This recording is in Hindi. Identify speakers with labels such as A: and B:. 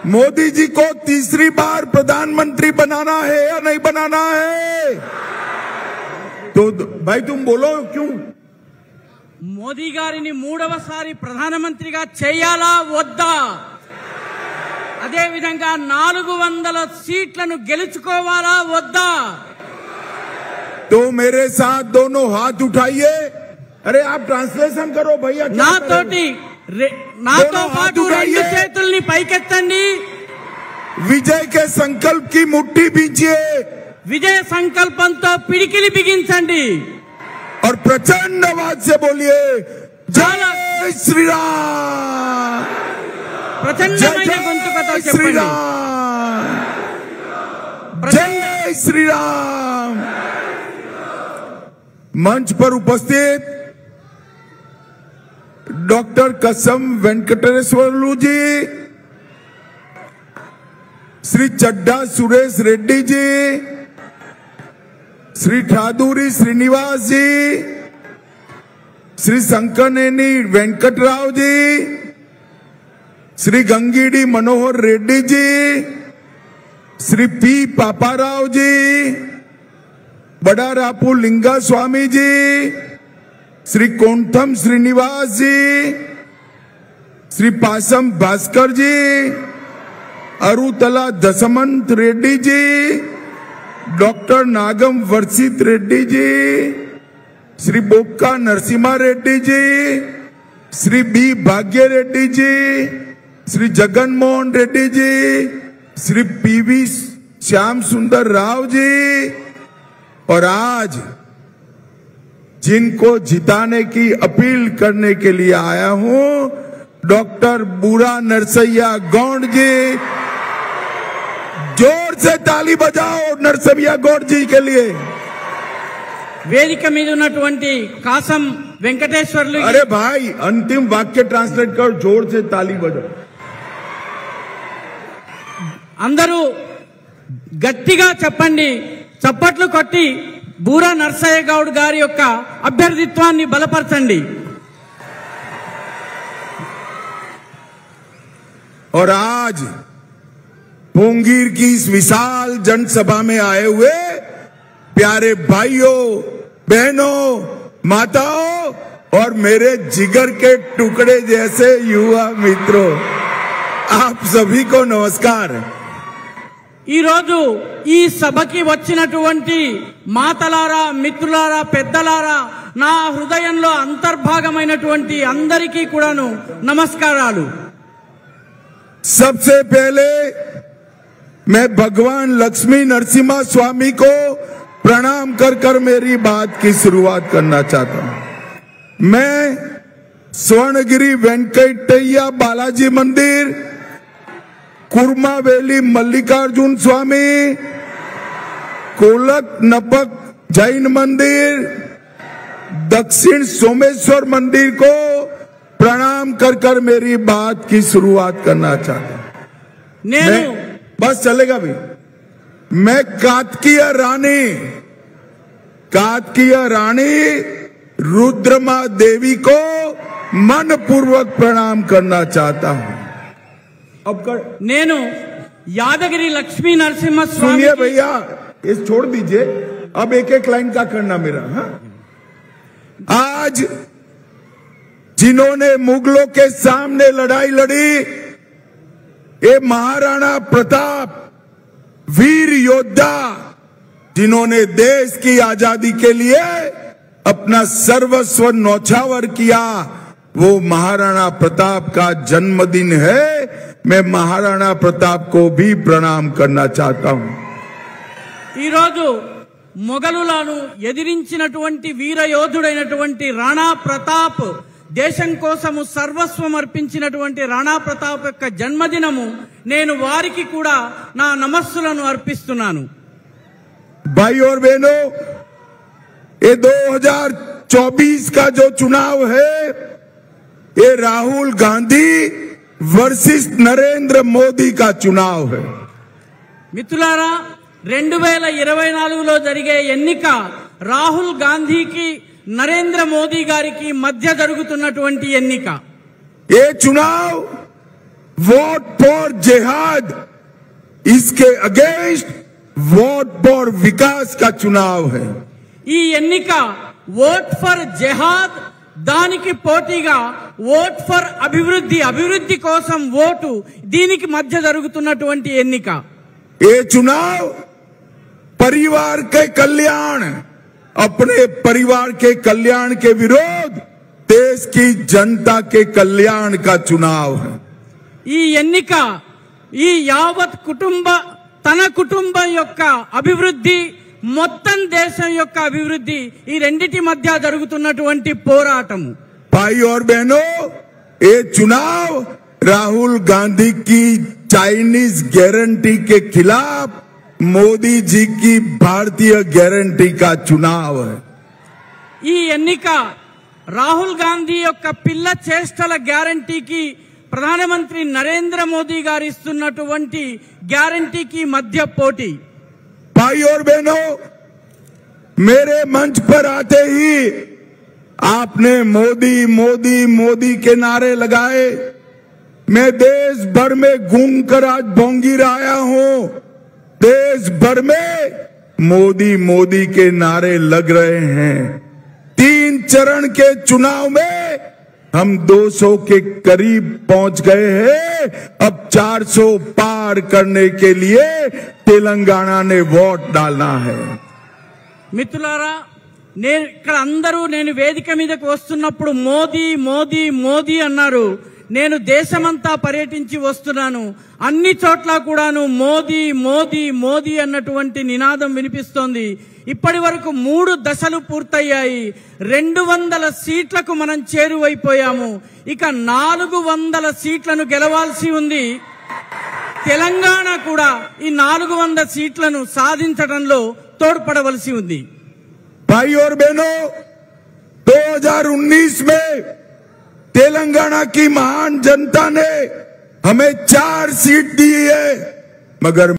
A: मोदी जी को तीसरी बार प्रधानमंत्री बनाना है या नहीं बनाना है? तो भाई तुम बोलो क्यों?
B: మోదీ గారిని మూడవసారి ప్రధానమంత్రిగా చేయాలా వద్దా? అదే విధంగా 400 సీట్లను గెలుచుకోవాలా వద్దా?
A: तो मेरे साथ दोनों हाथ उठाइए। अरे आप ट्रांसलेशन करो भैया।
B: నాతో పాటు రెండు చేతుల్ని పైకెత్తండి।
A: विजय के संकल्प की मुट्ठी बीजिए।
B: విజయ సంకల్పంతో పిడికిలి బిగించండి
A: और प्रचंड आवाज से बोलिए जय श्री राम।
B: ప్రచండమైన గొంతుకతో
A: श्री
B: చెప్పండి
A: राम, जय श्री राम। मंच पर उपस्थित डॉक्टर कसम वेंकटेश्वरलू जी, श्री चड्डा सुरेश रेड्डी जी, श्री ठादूरी श्रीनिवास जी, श्री शंकरनेनी वेंकटराव जी, श्री गंगीडी मनोहर रेड्डी जी, श्री पी पापाराव जी, बड़ा रापू लिंगा स्वामी जी, श्री कोंठम श्रीनिवास जी, श्री पासम भास्कर जी, अरुतला दशमंत रेड्डी जी, डॉक्टर नागम वर्षित रेड्डी जी, श्री बोक्का नरसिम्हा रेड्डी जी, श्री बी भाग्य रेड्डी जी, श्री जगन मोहन रेड्डी जी, श्री पीवी श्याम सुंदर राव जी, और आज जिनको जिताने की अपील करने के लिए आया हूं, डॉक्टर बूरा नरसैया गौड़ जी। जोर से ताली बजाओ नरसैया गौड़ जी के लिए।
B: వేదిక మీద ఉన్నటువంటి కాసం వెంకటేశ్వర్లు।
A: अरे भाई अंतिम वाक्य ट्रांसलेट कर, जोर से ताली बजाओ।
B: అందరూ గట్టిగా చెప్పండి, చప్పట్లు కొట్టి బూరా నరసయ్య గౌడ్ గారి యొక్క అభ్యర్థిత్వాన్ని బలపరచండి।
A: और आज पोंगीर की इस विशाल जनसभा में आए हुए प्यारे भाइयों बहनों माताओं और मेरे जिगर के टुकड़े जैसे युवा मित्रों, आप सभी को नमस्कार।
B: ఈ రోజు ఈ సభకి వచ్చినటువంటి మాతలారా, మిత్రులారా, పెద్దలారా, నా హృదయంలో అంతర్భాగమైనటువంటి అందరికీ కూడాను నమస్కారాలు।
A: सबसे पहले मैं भगवान लक्ष्मी नरसिम्हा स्वामी को प्रणाम कर कर मेरी बात की शुरुआत करना चाहता हूं। मैं स्वर्णगिरी वेंकटैया बालाजी मंदिर, कुर्मावेली मल्लिकार्जुन स्वामी, कोलक नपक जैन मंदिर, दक्षिण सोमेश्वर मंदिर को प्रणाम कर कर मेरी बात की शुरुआत करना चाहता हूं। मैं बस चलेगा भी। मैं कात्कीय रानी रुद्रमा देवी को मन पूर्वक प्रणाम करना चाहता हूं। अब कर
B: నేను యాదగిరి లక్ష్మీ నరసింహ స్వామి।
A: सुनिए भैया, इस छोड़ दीजिए, अब एक एक लाइन का करना मेरा। हाँ? आज जिन्होंने मुगलों के सामने लड़ाई लड़ी, ये महाराणा प्रताप वीर योद्धा, जिन्होंने देश की आजादी के लिए अपना सर्वस्व न्यौछावर किया, वो महाराणा प्रताप का जन्मदिन है। मैं महाराणा प्रताप को भी प्रणाम करना चाहता हूं।
B: ఈ రోజు మొఘలులను ఎదిరించినటువంటి వీర యోధుడైనటువంటి రాణా ప్రతాప్, దేశం కోసము సర్వస్వం అర్పించినటువంటి రాణా ప్రతాప్ యొక్క జన్మదినము, నేను వారికి కూడా నా నమస్సులను అర్పిస్తున్నాను।
A: भाई और बहनों, ये 2024 का जो चुनाव है, ये राहुल गांधी वर्सेस नरेंद्र मोदी का चुनाव है।
B: మిత్రులారా, 2024లో జరిగే ఎన్నిక రాహుల్ గాంధీకి నరేంద్ర మోదీ గారికి మధ్య జరుగుతున్నటువంటి ఎన్నిక।
A: ये चुनाव वोट फॉर जिहाद, इसके अगेंस्ट वोट फॉर विकास का चुनाव है।
B: ఈ ఎన్నిక ఓట్ ఫర్ జెహాద్ దానికి పోటీగా ఓట్ ఫర్ అభివృద్ధి కోసం ఓటు దీనికి మధ్య జరుగుతున్నటువంటి ఎన్నిక।
A: ये चुनाव परिवार के कल्याण, अपने परिवार के कल्याण के विरोध देश की जनता के कल्याण का चुनाव है।
B: ఈ ఎన్నిక ఈ యావత్ తన కుటుంబం యొక్క అభివృద్ధి, మొత్తం దేశం యొక్క అభివృద్ధి, ఈ రెండిటి మధ్య జరుగుతున్నటువంటి పోరాటం।
A: भाई और बहनों, ये चुनाव राहुल गांधी की चाइनीज गारंटी के खिलाफ मोदी जी की भारतीय गारंटी का चुनाव है।
B: ఈ ఎన్నిక రాహుల్ గాంధీ యొక్క పిల్ల చేష్టల గ్యారంటీకి ప్రధానమంత్రి నరేంద్ర మోదీ గారు ఇస్తున్నటువంటి గ్యారంటీకి మధ్య పోటీ।
A: भाई और बहनों, मेरे मंच पर आते ही आपने मोदी मोदी मोदी के नारे लगाए। मैं देश भर में घूम कर आज बोंगी आया हूं। देश भर में मोदी मोदी के नारे लग रहे हैं। 3 चरण के चुनाव में हम 200 के करीब पहुंच गए हैं। अब 400 पार करने के लिए तेलंगाना ने वोट डालना है।
B: మిత్రులారా, ఇక్కడ అందరూ నేను వేదిక మీదకి వస్తున్నప్పుడు మోదీ మోదీ మోదీ అన్నారు। నేను దేశమంతా పర్యటించి వస్తున్నాను, అన్ని చోట్ల కూడాను మోదీ మోదీ మోదీ అన్నటువంటి నినాదం వినిపిస్తోంది। ఇప్పటి వరకు 3 దశలు పూర్తయ్యాయి। 200 సీట్లకు మనం చేరువైపోయాము। ఇక 400 సీట్లను గెలవాల్సి ఉంది। తెలంగాణ కూడా ఈ 400 సీట్లను సాధించడంలో తోడ్పడవలసి ఉంది।
A: भाई और बहनों, 2019 में तेलंगाना की महान जनता ने हमें 4 सीट दी है, मगर